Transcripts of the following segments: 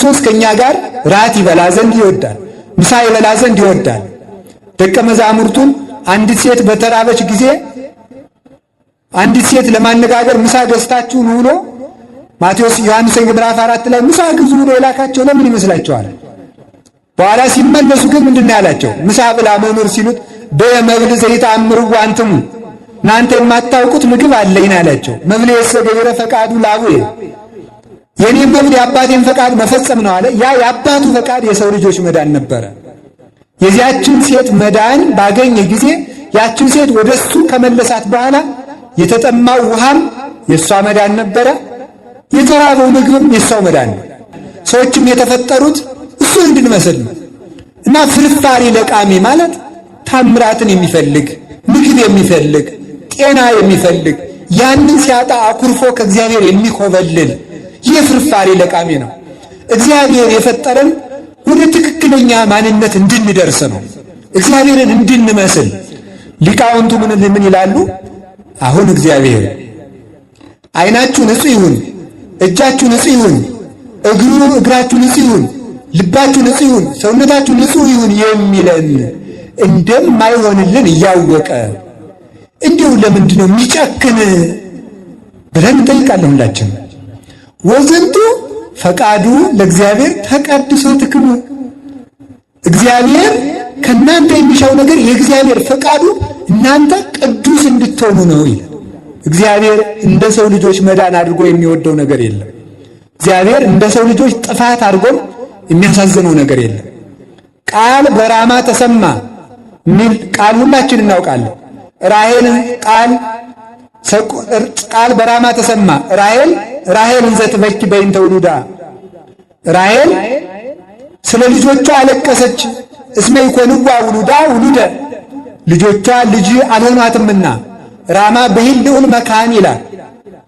ክርስቶስ ከኛ ጋር ራት ይበላ ዘንድ ይወዳል፣ ምሳ ይበላ ዘንድ ይወዳል። ደቀ መዛሙርቱን አንዲት ሴት በተራበች ጊዜ አንዲት ሴት ለማነጋገር ምሳ ገዝታችሁ ኑ ብሎ ማቴዎስ ዮሐንስ ምዕራፍ 4 ላይ ምሳ ግዙ ብሎ የላካቸው ለምን ይመስላችኋል? በኋላ ሲመለሱ ግን ምንድነው ያላቸው? ምሳ ብላ መኖር ሲሉት በመብል ዘይተአምሩ አንትሙ እናንተ የማታውቁት ምግብ አለኝ አላቸው። መብል የሰገበረ ፈቃዱ ላቡየ የኔ መብል የአባቴን ፈቃድ መፈጸም ነው አለ። ያ የአባቱ ፈቃድ የሰው ልጆች መዳን ነበረ። የዚያችን ሴት መዳን ባገኘ ጊዜ ያችን ሴት ወደሱ ከመለሳት በኋላ የተጠማው ውሃም የሷ መዳን ነበረ፣ የተራበው ምግብም የሷው መዳን ነው። ሰዎችም የተፈጠሩት እሱ እንድንመስል ነው እና ፍርፋሪ ለቃሚ ማለት ታምራትን የሚፈልግ ምግብ የሚፈልግ ጤና የሚፈልግ ያንን ሲያጣ አኩርፎ ከእግዚአብሔር የሚኮበልል የፍርፋሪ ለቃሚ ነው። እግዚአብሔር የፈጠረን ወደ ትክክለኛ ማንነት እንድንደርስ ነው፣ እግዚአብሔርን እንድንመስል። ሊቃውንቱ ምን ይላሉ? አሁን እግዚአብሔር ዓይናችሁ ንጹሕ ይሁን፣ እጃችሁ ንጹሕ ይሁን፣ እግራችሁ ንጹሕ ይሁን፣ ልባችሁ ንጹሕ ይሁን፣ ሰውነታችሁ ንጹሕ ይሁን የሚለን እንደማይሆንልን እያወቀ እንዲሁ ለምንድን ነው የሚጨክን ብለን እንጠይቃለን ሁላችን። ወዘንቱ ፈቃዱ ለእግዚአብሔር ተቀድሶ ትክሙ። እግዚአብሔር ከእናንተ የሚሻው ነገር የእግዚአብሔር ፈቃዱ እናንተ ቅዱስ እንድትሆኑ ነው ይላል። እግዚአብሔር እንደ ሰው ልጆች መዳን አድርጎ የሚወደው ነገር የለም። እግዚአብሔር እንደ ሰው ልጆች ጥፋት አድርጎ የሚያሳዝነው ነገር የለም። ቃል በራማ ተሰማ ሚል ቃል ሁላችን እናውቃለን። ራሔል ቃል በራማ ተሰማ ራሔል እንዘ ትበኪ በእንተ ውሉዳ። ራሔል ስለ ልጆቿ አለቀሰች። እስመ ይኮንዋ ውሉዳ ውሉደ ልጆቿ ልጅ አልሆኗትምና። ራማ ብሂል ልዑል መካን ይላል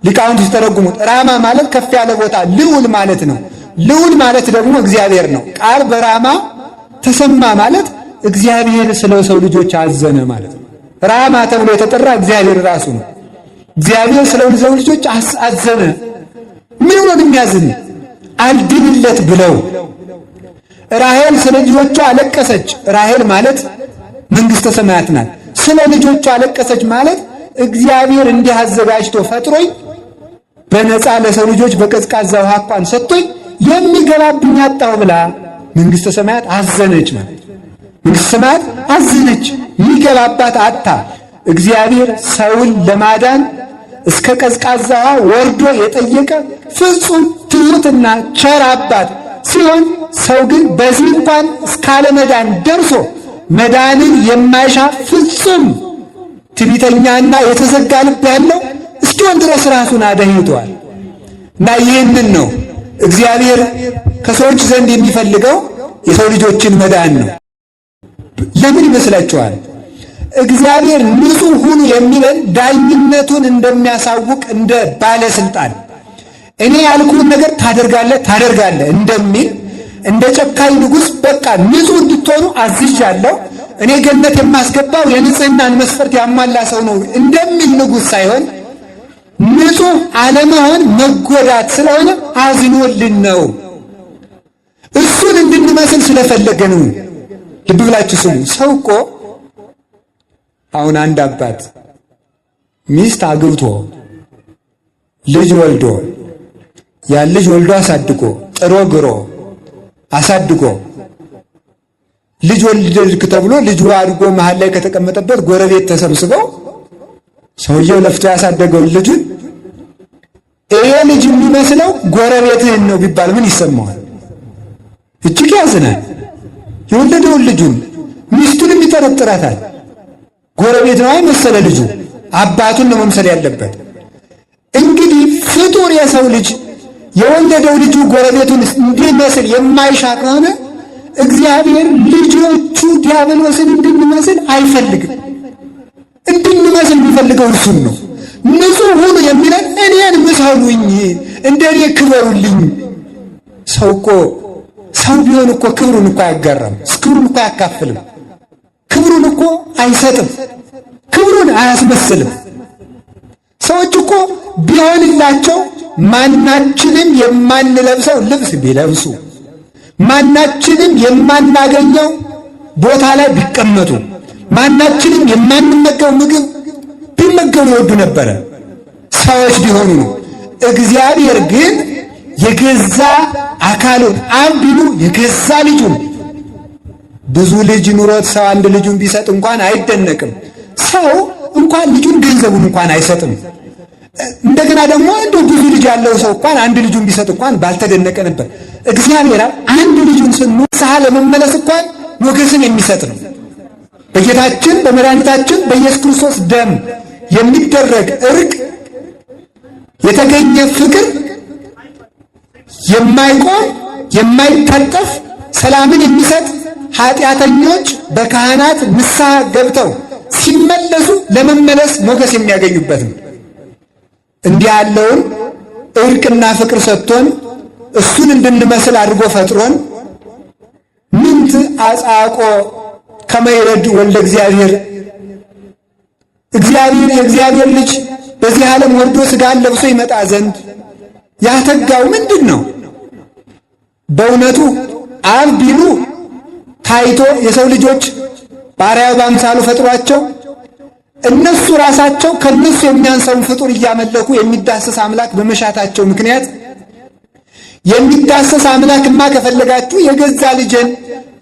ሊቃውንቱ ሲተረጉሙት። ራማ ማለት ከፍ ያለ ቦታ ልዑል ማለት ነው። ልዑል ማለት ደግሞ እግዚአብሔር ነው። ቃል በራማ ተሰማ ማለት እግዚአብሔር ስለ ሰው ልጆች አዘነ ማለት ነው። ራማ ተብሎ የተጠራ እግዚአብሔር ራሱ ነው። እግዚአብሔር ስለ ሰው ልጆች አዘነ። ምን ነው የሚያዝን? አልድንለት ብለው። ራሔል ስለ ልጆቿ አለቀሰች። ራሔል ማለት መንግሥተ ሰማያት ናት። ስለ ልጆቿ አለቀሰች ማለት እግዚአብሔር እንዲህ አዘጋጅቶ ፈጥሮኝ በነፃ ለሰው ልጆች በቀዝቃዛ ውሃ እንኳን ሰጥቶኝ የሚገባብኝ አጣሁ ብላ መንግሥተ ሰማያት አዘነች ማለት። መንግሥተ ሰማያት አዘነች፣ የሚገባባት አጣ። እግዚአብሔር ሰውን ለማዳን እስከ ቀዝቃዛ ውሃ ወርዶ የጠየቀ ፍጹም ትሑትና ቸር አባት ሲሆን ሰው ግን በዚህ እንኳን እስካለ መዳን ደርሶ መዳንን የማይሻ ፍጹም ትዕቢተኛና የተዘጋ ልብ ያለው እስኪሆን ድረስ ራሱን አደህይቷል። እና ይህንን ነው እግዚአብሔር ከሰዎች ዘንድ የሚፈልገው የሰው ልጆችን መዳን ነው። ለምን ይመስላችኋል? እግዚአብሔር ንጹሕ ሁኑ የሚለን ዳኝነቱን እንደሚያሳውቅ እንደ ባለስልጣን እኔ ያልኩህን ነገር ታደርጋለህ እንደሚል እንደ ጨካኝ ንጉሥ በቃ ንጹሕ እንድትሆኑ አዝዣለሁ፣ እኔ ገነት የማስገባው የንጽህናን መስፈርት ያሟላ ሰው ነው እንደሚል ንጉሥ ሳይሆን ንጹሕ አለመሆን መጎዳት ስለሆነ አዝኖልን ነው። እሱን እንድንመስል ስለፈለገ ነው። ልብ ብላችሁ ስሙ። ሰው እኮ አሁን አንድ አባት ሚስት አግብቶ ልጅ ወልዶ ያን ልጅ ወልዶ አሳድጎ ጥሮ ግሮ አሳድጎ ልጅ ወልድክ ተብሎ ልጅ አድጎ መሃል ላይ ከተቀመጠበት ጎረቤት ተሰብስበው ሰውየው ለፍቶ ያሳደገው ልጁን ይሄ ልጅ የሚመስለው ጎረቤትህን ነው ቢባል ምን ይሰማዋል? እጅግ ያዝናል። የወለደውን ልጁን ሚስቱንም ይጠረጥራታል። ጎረቤት ነው አይመሰለ ልጁ አባቱን ነው መምሰል ያለበት። እንግዲህ ፍጡር የሰው ልጅ የወለደው ልጁ ጎረቤቱን እንዲመስል የማይሻ ከሆነ እግዚአብሔር ልጆቹ ዲያብሎስን እንድንመስል አይፈልግም። እንድንመስል የሚፈልገው እርሱን ነው። ንጹሕ ሁኑ የሚለን እኔን ምሰሉኝ፣ እንደኔ ክበሩልኝ። ሰው ቢሆን እኮ ክብሩን እኮ አያጋራም፣ ክብሩን እኮ አያካፍልም፣ ክብሩን እኮ አይሰጥም፣ ክብሩን አያስመስልም። ሰዎች እኮ ቢሆንላቸው ማናችንም የማንለብሰው ልብስ ቢለብሱ ማናችንም የማናገኘው ቦታ ላይ ቢቀመጡ፣ ማናችንም የማንመገው ምግብ ቢመገቡ ይወዱ ነበረ ሰዎች ቢሆኑ ነው። እግዚአብሔር ግን የገዛ አካሉን አብ ቢሉ የገዛ ልጁን ብዙ ልጅ ኑሮት ሰው አንድ ልጁን ቢሰጥ እንኳን አይደነቅም። ሰው እንኳን ልጁን ገንዘቡን እንኳን አይሰጥም። እንደገና ደግሞ እንደ ብዙ ልጅ ያለው ሰው እንኳን አንድ ልጁን ቢሰጥ እንኳን ባልተደነቀ ነበር። እግዚአብሔር አንድ ልጁን ንስሐ ለመመለስ እንኳን ሞገስን የሚሰጥ ነው። በጌታችን በመድኃኒታችን በኢየሱስ ክርስቶስ ደም የሚደረግ እርቅ የተገኘ ፍቅር የማይቆም የማይታጠፍ ሰላምን የሚሰጥ ኃጢአተኞች በካህናት ንስሐ ገብተው ሲመለሱ ለመመለስ ሞገስ የሚያገኙበት ነው። እንዲህ ያለውን እርቅና ፍቅር ሰጥቶን እሱን እንድንመስል አድርጎ ፈጥሮን ምንት አጻቆ ከመይረድ ወልደ እግዚአብሔር የእግዚአብሔር ልጅ በዚህ ዓለም ወርዶ ሥጋን ለብሶ ይመጣ ዘንድ ያተጋው ምንድን ነው? በእውነቱ አብ ቢሉ ታይቶ የሰው ልጆች በአርአያው በአምሳሉ ፈጥሯቸው እነሱ ራሳቸው ከነሱ የሚያንሰውን ፍጡር እያመለኩ የሚዳሰስ አምላክ በመሻታቸው ምክንያት የሚዳሰስ አምላክማ ከፈለጋችሁ የገዛ ልጅን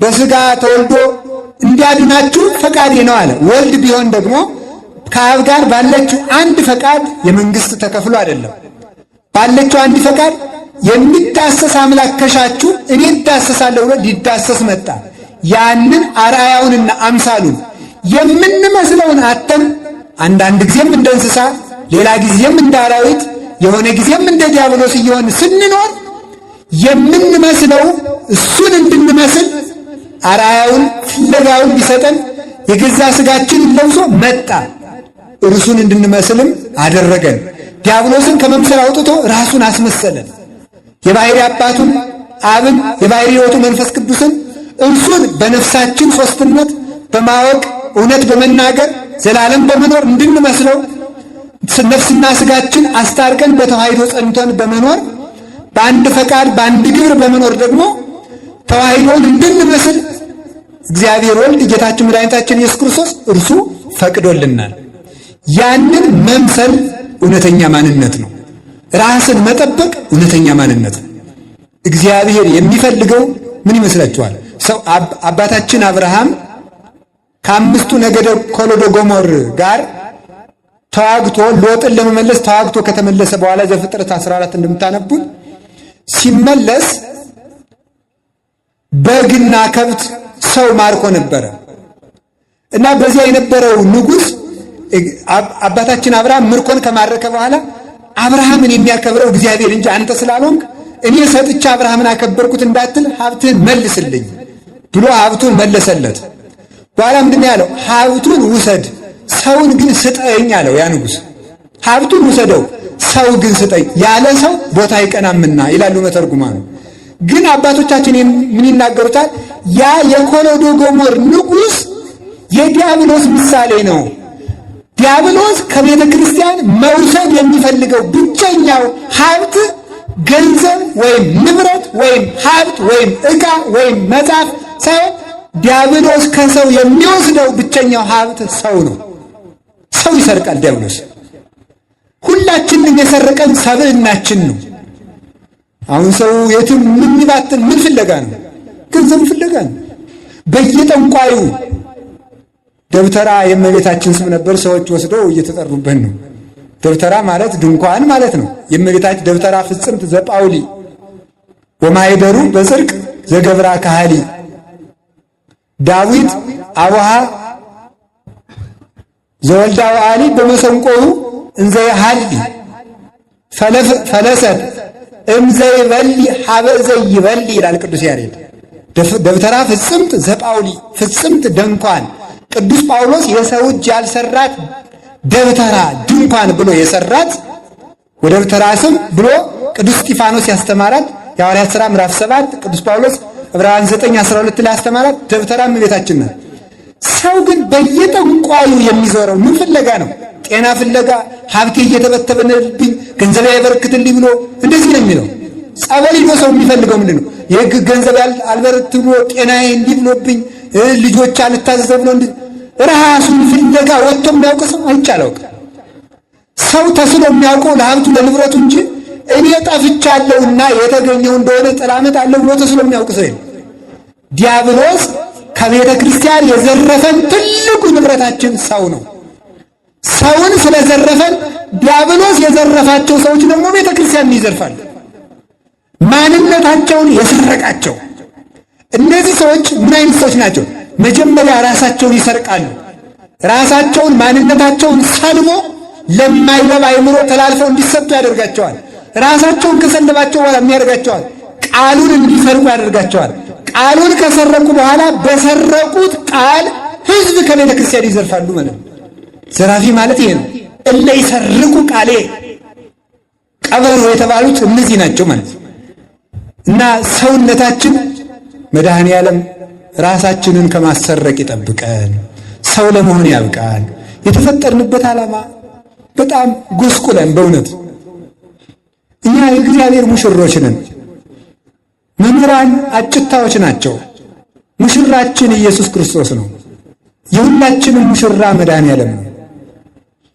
በሥጋ ተወልዶ እንዲያድናችሁ ፈቃዴ ነው አለ። ወልድ ቢሆን ደግሞ ከአብ ጋር ባለችው አንድ ፈቃድ የመንግስት ተከፍሎ አይደለም፣ ባለችው አንድ ፈቃድ የሚዳሰስ አምላክ ከሻችሁ እኔ እዳሰሳለሁ ብሎ ሊዳሰስ መጣ። ያንን አርአያውንና አምሳሉን የምንመስለውን አተን አንዳንድ ጊዜም እንደ እንስሳ፣ ሌላ ጊዜም እንደ አራዊት፣ የሆነ ጊዜም እንደ ዲያብሎስ እየሆን ስንኖር የምንመስለው እሱን እንድንመስል አርአያውን ፍለጋውን ቢሰጠን የገዛ ሥጋችን ለብሶ መጣ። እርሱን እንድንመስልም አደረገን። ዲያብሎስን ከመምሰል አውጥቶ ራሱን አስመሰለን። የባሕርይ አባቱን አብን፣ የባሕርይ ሕይወቱ መንፈስ ቅዱስን እርሱን በነፍሳችን ሦስትነት በማወቅ እውነት በመናገር ዘላለም በመኖር እንድንመስለው ነፍስና ሥጋችን አስታርቀን በተዋሕዶ ጸንተን በመኖር በአንድ ፈቃድ በአንድ ግብር በመኖር ደግሞ ተዋሕዶን እንድንመስል እግዚአብሔር ወልድ ጌታችን መድኃኒታችን ኢየሱስ ክርስቶስ እርሱ ፈቅዶልናል። ያንን መምሰል እውነተኛ ማንነት ነው። ራስን መጠበቅ እውነተኛ ማንነት ነው። እግዚአብሔር የሚፈልገው ምን ይመስላችኋል? ሰው አባታችን አብርሃም ከአምስቱ ነገደ ኮሎዶ ጎሞር ጋር ተዋግቶ ሎጥን ለመመለስ ተዋግቶ ከተመለሰ በኋላ ዘፍጥረት 14 እንደምታነቡት ሲመለስ በግና ከብት ሰው ማርኮ ነበረ እና በዚያ የነበረው ንጉሥ አባታችን አብርሃም ምርኮን ከማረከ በኋላ አብርሃምን የሚያከብረው እግዚአብሔር እንጂ አንተ ስላልሆንክ እኔ ሰጥቼ አብርሃምን አከበርኩት እንዳትል ሀብትህን መልስልኝ ብሎ ሀብቱን መለሰለት። በኋላ ምንድን ያለው? ሀብቱን ውሰድ ሰውን ግን ስጠኝ አለው። ያ ንጉሥ ሀብቱን ውሰደው ሰው ግን ስጠኝ ያለ ሰው ቦታ አይቀናምና ይላሉ መተርጉማኑ። ግን አባቶቻችን ምን ይናገሩታል? ያ የኮሎዶ ጎሞር ንጉሥ የዲያብሎስ ምሳሌ ነው። ዲያብሎስ ከቤተ ክርስቲያን መውሰድ የሚፈልገው ብቸኛው ሀብት ገንዘብ ወይም ንብረት ወይም ሀብት ወይም ዕቃ ወይም መጽሐፍ ሳይሆን ዲያብሎስ ከሰው የሚወስደው ብቸኛው ሀብት ሰው ነው። ሰው ይሰርቃል ዲያብሎስ። ሁላችንም የሰረቀን ሰብዕናችን ነው። አሁን ሰው የትም ምን ይባትን ምን ፍለጋ ነው? ገንዘብ ፍለጋ ነው። በየጠንቋዩ ደብተራ የእመቤታችን ስም ነበር፣ ሰዎች ወስደው እየተጠሩበት ነው። ደብተራ ማለት ድንኳን ማለት ነው። የእመቤታችን ደብተራ ፍጽምት ዘጳውሊ ወማይደሩ በጽድቅ ዘገብራ ካህሊ ዳዊት አቡሃ ዘወልዳ ወአሊ በመሰንቆሁ እንዘ ይሃሊ ፈለሰት እምዘይበሊ ሀበ ዘይበሊ ይላል ቅዱስ ያሬድ። ደብተራ ፍጽምት ዘጳውሊ ፍጽምት ድንኳን ቅዱስ ጳውሎስ የሰው እጅ ያልሰራት ደብተራ ድንኳን ብሎ የሰራት ወደብተራ ስም ብሎ ቅዱስ እስጢፋኖስ ያስተማራት የሐዋርያት ሥራ ምዕራፍ 7 ቅዱስ ጳውሎስ ዕብራውያን 9:12 ላይ ያስተማራት ደብተራ እመቤታችን ናት። ሰው ግን በየጠንቋዩ የሚዞረው ምን ፍለጋ ነው? ጤና ፍለጋ፣ ሀብቴ እየተበተበነብኝ ገንዘብ ያበረክትልኝ ብሎ እንደዚህ ነው የሚለው። ጸበል ሄዶ ሰው የሚፈልገው ምንድን ነው? የሕግ ገንዘብ አልበረክት ብሎ ጤናዬ እንዲህ ብሎብኝ ልጆች አልታዘዝ ብሎ ራሱን ፍለጋ ወጥቶ የሚያውቅ ሰው አይቻለውም። ሰው ተስሎ የሚያውቀው ለሀብቱ ለንብረቱ እንጂ እኔ ጠፍቻለሁና የተገኘው እንደሆነ ጥላ አመጣለሁ ብሎ ተስሎ የሚያውቅ ሰው የለም። ዲያብሎስ ከቤተ ክርስቲያን የዘረፈን ትልቁ ንብረታችን ሰው ነው። ሰውን ስለዘረፈን ዲያብሎስ የዘረፋቸው ሰዎች ደግሞ ቤተ ክርስቲያን ይዘርፋሉ። ማንነታቸውን የሰረቃቸው እነዚህ ሰዎች ምን አይነት ሰዎች ናቸው? መጀመሪያ ራሳቸውን ይሰርቃሉ። ራሳቸውን ማንነታቸውን ሰልቦ ለማይረባ አእምሮ ተላልፈው እንዲሰጡ ያደርጋቸዋል። ራሳቸውን ከሰለባቸው በኋላ የሚያደርጋቸዋል ቃሉን እንዲሰርቁ ያደርጋቸዋል። ቃሉን ከሰረቁ በኋላ በሰረቁት ቃል ሕዝብ ከቤተ ክርስቲያን ይዘርፋሉ ማለት ነው። ዘራፊ ማለት ይሄ ነው። እለ ይሰርቁ ቃሌ ቀበሮ የተባሉት እነዚህ ናቸው ማለት ነው። እና ሰውነታችን መድኃኔ ዓለም ራሳችንን ከማሰረቅ ይጠብቀን፣ ሰው ለመሆን ያብቃን። የተፈጠርንበት ዓላማ በጣም ጎስቁለን በእውነት እኛ የእግዚአብሔር ሙሽሮች ነን። መምህራን አጭታዎች ናቸው። ሙሽራችን ኢየሱስ ክርስቶስ ነው። የሁላችንም ሙሽራ መድኃኔ ዓለም ነው።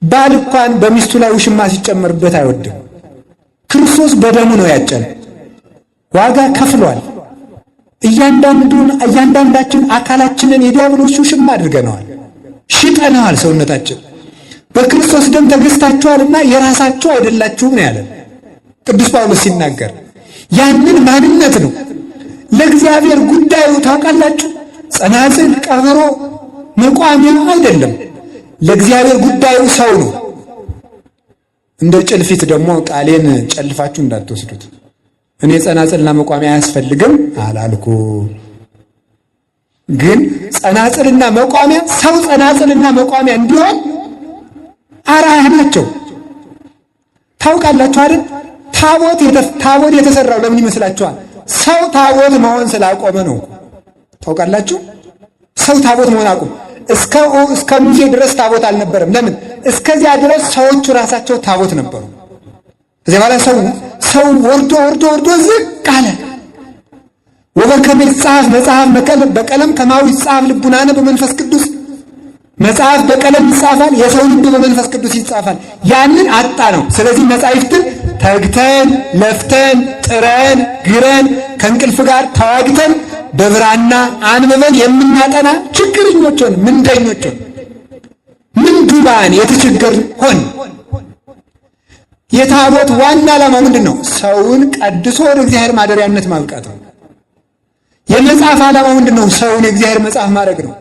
ባል እንኳን በሚስቱ ላይ ውሽማ ሲጨመርበት አይወድም። ክርስቶስ በደሙ ነው ያጨን፣ ዋጋ ከፍሏል። እያንዳንዳችን አካላችንን የዲያብሎስ ውሽማ አድርገነዋል፣ ሽጠነዋል። ሰውነታችን በክርስቶስ ደም ተገዝታችኋልና የራሳችሁ አይደላችሁም ነው ያለን ቅዱስ ጳውሎስ ሲናገር። ያንን ማንነት ነው ለእግዚአብሔር ጉዳዩ ታውቃላችሁ። ጸናጽል፣ ቀበሮ፣ መቋሚያ አይደለም። ለእግዚአብሔር ጉዳዩ ሰው ነው። እንደ ጭልፊት ደግሞ ቃሌን ጨልፋችሁ እንዳትወስዱት። እኔ ጸናጽልና መቋሚያ አያስፈልግም አላልኩ። ግን ጸናጽልና መቋሚያ ሰው ጸናጽልና መቋሚያ እንዲሆን አርአያ ናቸው። ታውቃላችሁ አይደል? ታቦት የተሰራው ለምን ይመስላችኋል? ሰው ታቦት መሆን ስላቆመ ነው። ታውቃላችሁ? ሰው ታቦት መሆን አቆመ። እስከ ሙሴ ድረስ ታቦት አልነበረም። ለምን? እስከዚያ ድረስ ሰዎቹ ራሳቸው ታቦት ነበሩ። እዚያ በኋላ ሰው ወርዶ ዝቅ አለ። ወበከመ ይጻፍ መጽሐፍ በቀለም ከማሁ ይጻፍ ልቡናነ በመንፈስ ቅዱስ። መጽሐፍ በቀለም ይጻፋል፣ የሰው ልብ በመንፈስ ቅዱስ ይጻፋል። ያንን አጣ ነው። ስለዚህ መጻሕፍትን ተግተን ለፍተን ጥረን ግረን ከእንቅልፍ ጋር ተዋግተን በብራና አንብበን የምናጠና ችግረኞች ሆን፣ ምንደኞች ሆን፣ ምንዱባን የተቸገርን ሆን። የታቦት ዋና ዓላማ ምንድን ነው? ሰውን ቀድሶ ወደ እግዚአብሔር ማደሪያነት ማብቃት ነው። የመጽሐፍ ዓላማ ምንድን ነው? ሰውን የእግዚአብሔር መጽሐፍ ማድረግ ነው።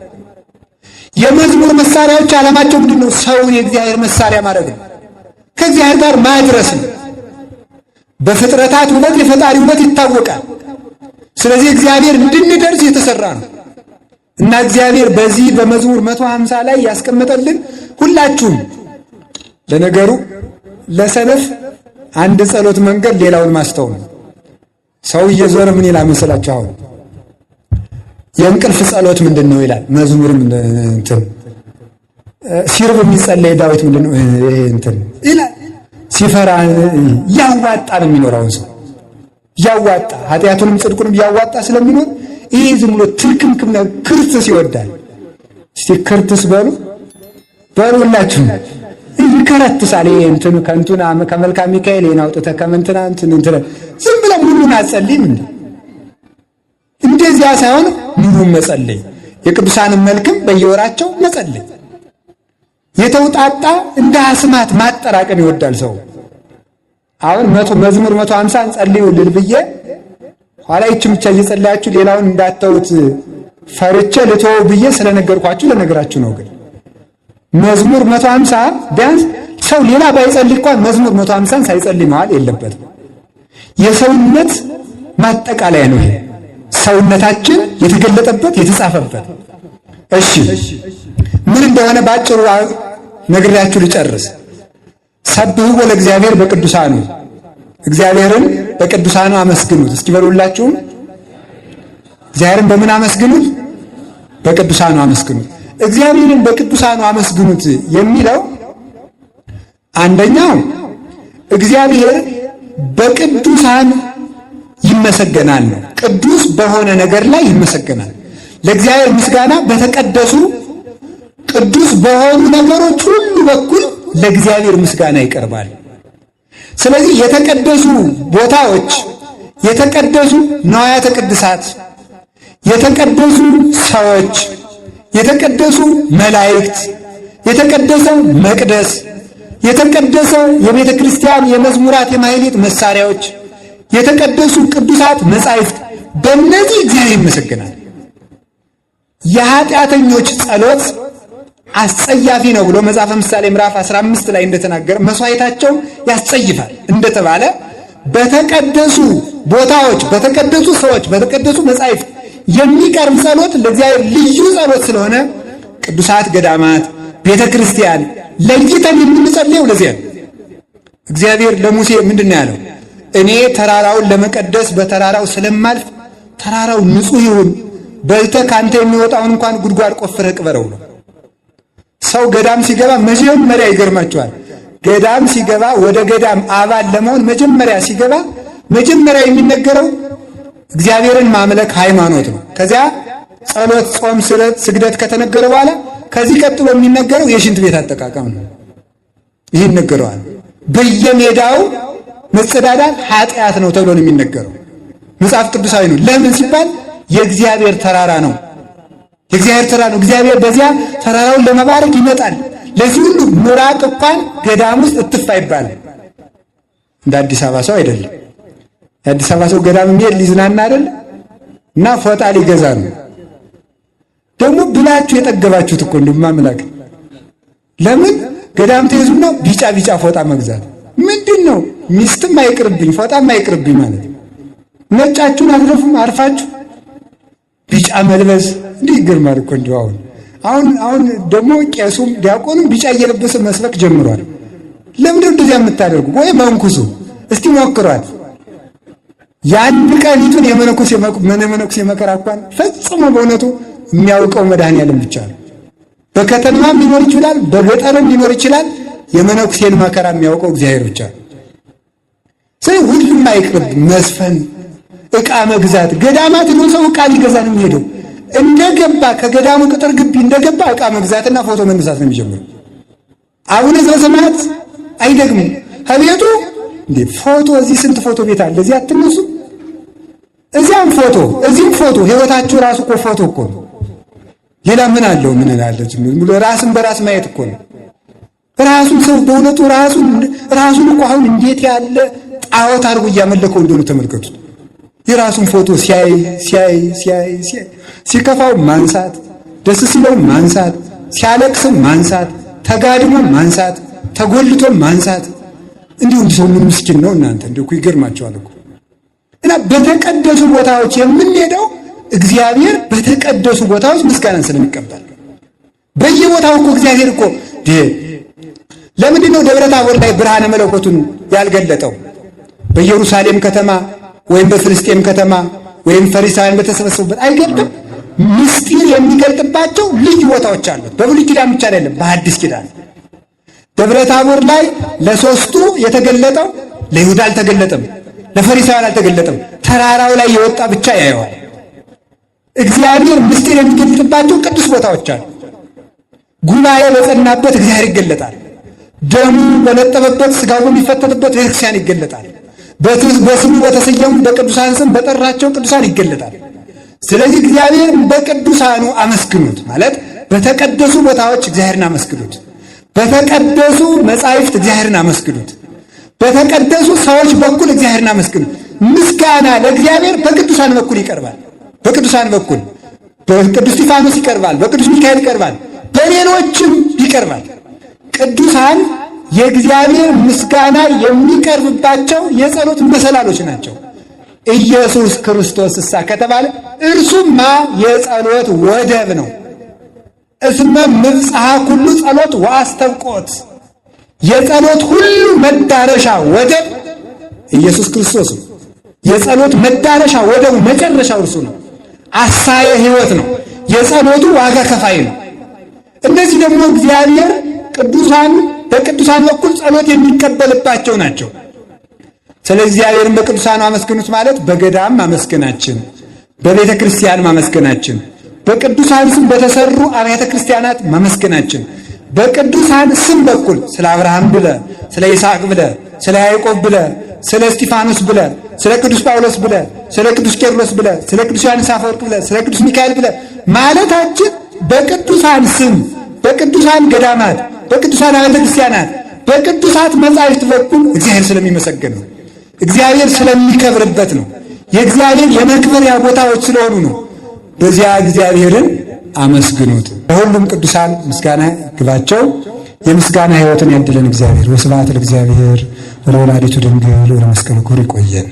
የመዝሙር መሳሪያዎች ዓላማቸው ምንድን ነው? ሰውን የእግዚአብሔር መሳሪያ ማድረግ ነው። ከእግዚአብሔር ጋር ማድረስ ነው። በፍጥረታት ውበት የፈጣሪ ውበት ይታወቃል። ስለዚህ እግዚአብሔር እንድንደርስ የተሰራ ነው እና እግዚአብሔር በዚህ በመዝሙር 150 ላይ ያስቀመጠልን ሁላችሁም ለነገሩ ለሰነፍ አንድ ጸሎት መንገድ ሌላውን ማስተው ነው። ሰው እየዞረ ምን ይላል መሰላችሁ? አሁን የእንቅልፍ ጸሎት ምንድን ነው ይላል። መዝሙር እንትን ሲርብ የሚጸለይ ዳዊት ምንድን ነው እንትን ይላል። ሲፈራ ያዋጣ ነው የሚኖረው ሰው ያዋጣ ኃጢአቱንም ጽድቁንም ያዋጣ ስለሚኖር ይሄ ዝም ብሎ ትልክምክም ነው። ክርስቶስ ይወዳል። እስቲ ክርስቶስ በሉላችሁ ይከረትሳል። ይሄ እንትኑ ከንቱና ከመልካም ሚካኤል የናውጥተ ከመንትና እንትን ዝም ብለን ሁሉን አጸልይም እንዴ? እንደዚያ ሳይሆን ሙሉን መጸለይ፣ የቅዱሳንን መልክም በየወራቸው መጸለይ። የተውጣጣ እንደ አስማት ማጠራቀም ይወዳል ሰው። አሁን መዝሙር 150 ጸልዩልን ብዬ ኋላ ይህችን ብቻ እየጸለያችሁ ሌላውን እንዳተውት ፈርቼ ልተው ብዬ ስለነገርኳችሁ ለነገራችሁ ነው። ግን መዝሙር 150 ቢያንስ ሰው ሌላ ባይጸልይ እንኳን መዝሙር 150ን ሳይጸልይ መዋል የለበትም። የሰውነት ማጠቃለያ ነው ይሄ። ሰውነታችን የተገለጠበት የተጻፈበት። እሺ ምን እንደሆነ ባጭሩ ነግሬያችሁ ልጨርስ። ሰብሕዎ ለእግዚአብሔር በቅዱሳኑ፣ እግዚአብሔርን በቅዱሳኑ አመስግኑት። እስኪ በሉላችሁም እግዚአብሔርን በምን አመስግኑት? በቅዱሳኑ አመስግኑት። እግዚአብሔርን በቅዱሳኑ አመስግኑት የሚለው አንደኛው እግዚአብሔር በቅዱሳን ይመሰገናል ነው። ቅዱስ በሆነ ነገር ላይ ይመሰገናል። ለእግዚአብሔር ምስጋና በተቀደሱ ቅዱስ በሆኑ ነገሮች ሁሉ በኩል ለእግዚአብሔር ምስጋና ይቀርባል። ስለዚህ የተቀደሱ ቦታዎች፣ የተቀደሱ ነዋያተ ቅድሳት፣ የተቀደሱ ሰዎች፣ የተቀደሱ መላእክት፣ የተቀደሰ መቅደስ፣ የተቀደሰ የቤተ ክርስቲያን የመዝሙራት የማህሌት መሳሪያዎች፣ የተቀደሱ ቅዱሳት መጻሕፍት፣ በእነዚህ እግዚአብሔር ይመሰገናል። የኃጢአተኞች ጸሎት አስጸያፊ ነው ብሎ መጽሐፈ ምሳሌ ምዕራፍ 15 ላይ እንደተናገረ መስዋዕታቸው ያስጸይፋል እንደተባለ በተቀደሱ ቦታዎች፣ በተቀደሱ ሰዎች፣ በተቀደሱ መጻሕፍት የሚቀርብ ጸሎት ለእግዚአብሔር ልዩ ጸሎት ስለሆነ ቅዱሳት ገዳማት፣ ቤተ ክርስቲያን ለይተን የምንጸልየው ለዚያ ነው። እግዚአብሔር ለሙሴ ምንድን ነው ያለው? እኔ ተራራውን ለመቀደስ በተራራው ስለማልፍ ተራራው ንጹሕ ይሁን፣ በልተህ ካንተ የሚወጣውን እንኳን ጉድጓድ ቆፍረህ ቅበረው ነው። ሰው ገዳም ሲገባ መጀመሪያ ይገርማቸዋል። ገዳም ሲገባ ወደ ገዳም አባል ለመሆን መጀመሪያ ሲገባ መጀመሪያ የሚነገረው እግዚአብሔርን ማምለክ ሃይማኖት ነው። ከዚያ ጸሎት፣ ጾም፣ ስግደት ከተነገረ በኋላ ከዚህ ቀጥሎ የሚነገረው የሽንት ቤት አጠቃቀም ነው። ይህ ይነገረዋል። በየሜዳው መጸዳዳት ኃጢአት ነው ተብሎ ነው የሚነገረው። መጽሐፍ ቅዱሳዊ ነው። ለምን ሲባል የእግዚአብሔር ተራራ ነው። የእግዚአብሔር ተራራ ነው። እግዚአብሔር በዚያ ተራራውን ለመባረክ ይመጣል። ለዚህ ሁሉ ምራቅ እንኳን ገዳም ውስጥ እትፍ አይባልም። እንደ አዲስ አበባ ሰው አይደለም። የአዲስ አበባ ሰው ገዳም የሚሄድ ሊዝናና አይደለም እና ፎጣ ሊገዛ ነው። ደግሞ ብላችሁ የጠገባችሁት እኮ እንደማምላክ ለምን ገዳም ትይዙና ቢጫ ቢጫ ፎጣ መግዛት ምንድን ነው? ሚስትም አይቅርብኝ ፎጣም አይቅርብኝ ማለት ነጫችሁን አትረፉም አርፋችሁ ቢጫ መልበስ እንዲህ ይገርማል እኮ እንደው አሁን ደግሞ ቄሱም ዲያቆኑም ቢጫ እየለበሰ መስበክ ጀምሯል። ለምንድን እንደዚህ የምታደርጉ? ወይ መንኩሱ እስቲ ሞክሯል። ያን ቀኒቱን የመነኩሴ መከራ እንኳን ፈጽሞ በእውነቱ የሚያውቀው መድኃኔዓለም ብቻ ነው። በከተማም ሊኖር ይችላል፣ በገጠርም ሊኖር ይችላል። የመነኩሴን መከራ የሚያውቀው እግዚአብሔር ብቻ ነው። ስለዚህ ሁሉም አይቅርብ መስፈን፣ ዕቃ መግዛት። ገዳማት ነው ሰው ዕቃ ሊገዛ ነው የሚሄደው። እንደገባ ከገዳሙ ቅጥር ግቢ እንደገባ ዕቃ መግዛትና ፎቶ መነሳት ነው የሚጀምረው። አቡነ ዘበሰማያት አይደግሙም። ከቤቱ እንዴ ፎቶ እዚህ ስንት ፎቶ ቤት አለ፣ እዚህ አትነሱ፣ እዚያም ፎቶ እዚህም ፎቶ። ህይወታችሁ ራሱ እኮ ፎቶ እኮ ነው። ሌላ ምን አለው? ምን አለች? ራስን በራስ ማየት እኮ ነው። ራሱን ሰው በእውነቱ ራሱን እኮ አሁን እንዴት ያለ ጣዖት አድርጎ እያመለከው እንደሆነ ተመልከቱት። የራሱን ፎቶ ሲያይ ሲከፋው ማንሳት፣ ደስ ሲለው ማንሳት፣ ሲያለቅስም ማንሳት፣ ተጋድሞ ማንሳት፣ ተጎልቶ ማንሳት። እንዲሁ ሰው ምን ምስኪን ነው እናንተ! እንዲሁ ይገርማቸዋል እኮ። እና በተቀደሱ ቦታዎች የምንሄደው እግዚአብሔር በተቀደሱ ቦታዎች ምስጋናን ስለሚቀበል በየቦታው እኮ እግዚአብሔር እኮ ለምንድን ነው ደብረ ታቦር ላይ ብርሃነ መለኮቱን ያልገለጠው? በኢየሩሳሌም ከተማ ወይም በፍልስጤም ከተማ ወይም ፈሪሳውያን በተሰበሰቡበት አይገልጥም። ምስጢር የሚገልጥባቸው ልዩ ቦታዎች አሉት። በብሉይ ኪዳን ብቻ አይደለም፣ በሐዲስ ኪዳን ደብረ ታቦር ላይ ለሶስቱ የተገለጠው ለይሁዳ አልተገለጠም፣ ለፈሪሳውያን አልተገለጠም። ተራራው ላይ የወጣ ብቻ ያየዋል። እግዚአብሔር ምስጢር የሚገልጥባቸው ቅዱስ ቦታዎች አሉ። ጉባኤ በጸናበት እግዚአብሔር ይገለጣል። ደሙ በነጠበበት ሥጋው በሚፈተትበት ቤተክርስቲያን ይገለጣል። በስሙ በተሰየሙ በቅዱሳን ስም በጠራቸው ቅዱሳን ይገለጣል። ስለዚህ እግዚአብሔር በቅዱሳኑ አመስግኑት ማለት በተቀደሱ ቦታዎች እግዚአብሔርን አመስግኑት። በተቀደሱ መጻሕፍት እግዚአብሔርን አመስግኑት። በተቀደሱ ሰዎች በኩል እግዚአብሔርን አመስግኑት። ምስጋና ለእግዚአብሔር በቅዱሳን በኩል ይቀርባል። በቅዱሳን በኩል በቅዱስ እስጢፋኖስ ይቀርባል፣ በቅዱስ ሚካኤል ይቀርባል፣ በሌሎችም ይቀርባል። ቅዱሳን የእግዚአብሔር ምስጋና የሚቀርብባቸው የጸሎት መሰላሎች ናቸው። ኢየሱስ ክርስቶስ እሳ ከተባለ እርሱማ የጸሎት ወደብ ነው። እስመ ምብጽሐ ኩሉ ጸሎት ወአስተብቆት፣ የጸሎት ሁሉ መዳረሻ ወደብ ኢየሱስ ክርስቶስ ነው። የጸሎት መዳረሻ ወደቡ መጨረሻው እርሱ ነው። አሳየ ሕይወት ነው። የጸሎቱ ዋጋ ከፋይ ነው። እነዚህ ደግሞ እግዚአብሔር ቅዱሳን በቅዱሳን በኩል ጸሎት የሚቀበልባቸው ናቸው። ስለ እግዚአብሔርን በቅዱሳኑ አመስግኑት ማለት በገዳም ማመስገናችን፣ በቤተ ክርስቲያን ማመስገናችን፣ በቅዱሳን ስም በተሰሩ አብያተ ክርስቲያናት ማመስገናችን፣ በቅዱሳን ስም በኩል ስለ አብርሃም ብለ፣ ስለ ይስሐቅ ብለ፣ ስለ ያዕቆብ ብለ፣ ስለ እስጢፋኖስ ብለ፣ ስለ ቅዱስ ጳውሎስ ብለ፣ ስለ ቅዱስ ቄርሎስ ብለ፣ ስለ ቅዱስ ዮሐንስ አፈወርቅ ብለ፣ ስለ ቅዱስ ሚካኤል ብለ ማለታችን በቅዱሳን ስም፣ በቅዱሳን ገዳማት፣ በቅዱሳን አብያተ ክርስቲያናት፣ በቅዱሳት መጻሕፍት በኩል እግዚአብሔር ስለሚመሰገን ነው። እግዚአብሔር ስለሚከብርበት ነው። የእግዚአብሔር የመክበሪያ ቦታዎች ስለሆኑ ነው። በዚያ እግዚአብሔርን አመስግኑት። ለሁሉም ቅዱሳን ምስጋና ይግባቸው። የምስጋና ሕይወትን ያድለን እግዚአብሔር። ወስብሐት ለእግዚአብሔር ወለወላዲቱ ድንግል ወለመስቀሉ ክቡር። ይቆየን።